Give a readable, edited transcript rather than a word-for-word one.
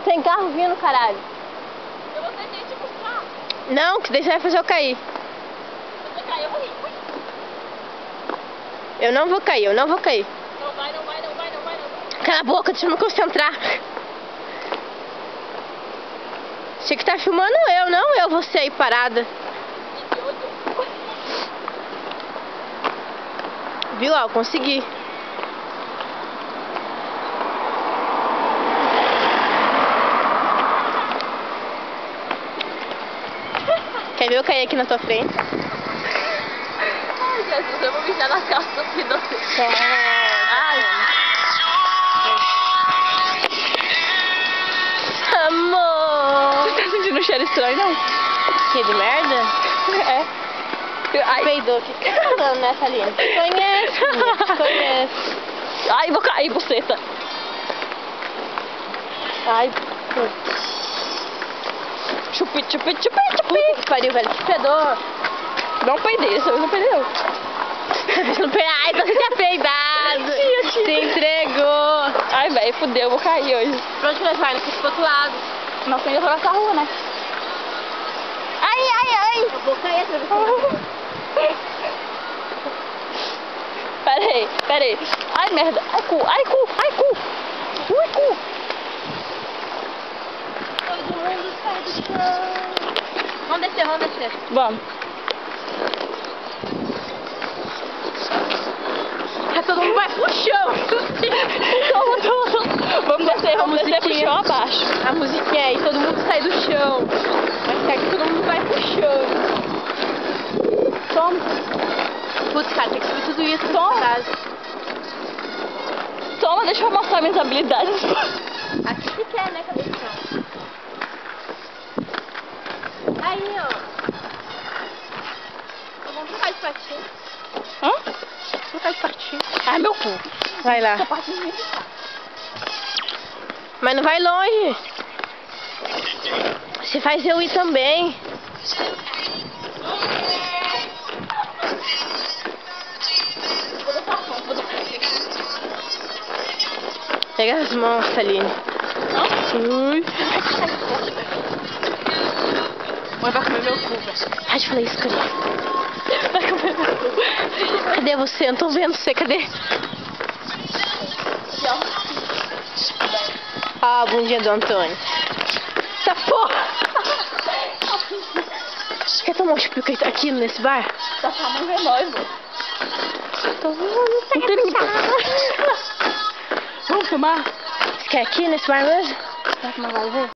Tem carro vindo, caralho. Eu vou tentar te buscar. Não, que daí você vai fazer eu cair. Você caiu, eu morri. Eu não vou cair, eu não vou cair. Não vai. Cala a boca, deixa eu me concentrar. Você que tá filmando eu, não eu, você aí parada. Viu, ó, consegui. Quer ver eu cair aqui na tua frente? Ai, Jesus, eu vou mijar na calça do filho. Ai. Amor! Você tá sentindo um cheiro estranho, não? Que de merda? É. Ai. Peidou, o que você tá falando, né, Thaline? Conhece, conhece. Ai, vou cair, buceta. Ai, Chupi. puta que pariu, velho, que fedor. Não peidei, dessa vez não peidei, não. Ai, então você tinha peidado. Tia. Se entregou. Ai, velho, fudeu, eu vou cair hoje. Pra onde nós vai? Nós pro outro lado. Nós temos que atravessar a rua, né? Ai. Eu vou cair atravessando. Pera aí. Ai, merda. Ai, cu. Ui, cu. Todo mundo sai do chão. Vamos descer. Vamos. Todo mundo vai pro chão. Vamos descer pro chão abaixo. A musiquinha aí, todo mundo sai do chão. Vai ficar que todo mundo vai pro chão. Toma. Putz, cara, tem que subir tudo isso. Toma, deixa eu mostrar minhas habilidades. Aqui que quer, né, cabeção? Aí, ó. Vamos trocar de patinho. Hã? Trocar de patinho. Ai, meu cu. Vai lá. Mas não vai longe. Você faz eu ir também. Pega as mãos, Thaline. Ui. Mãe vai comer meu cu, velho. Ai, falei isso, cadê? Vai comer meu cu. Cadê você? Eu não tô vendo você, cadê? Ah, a bundinha do Antônio. Essa porra! Quer tomar um chupico aqui nesse bar? Tá chamando ver nós, mano. Todo mundo sai do chão. Vamos tomar? Você quer aqui nesse bar mesmo? Será que não vai ver?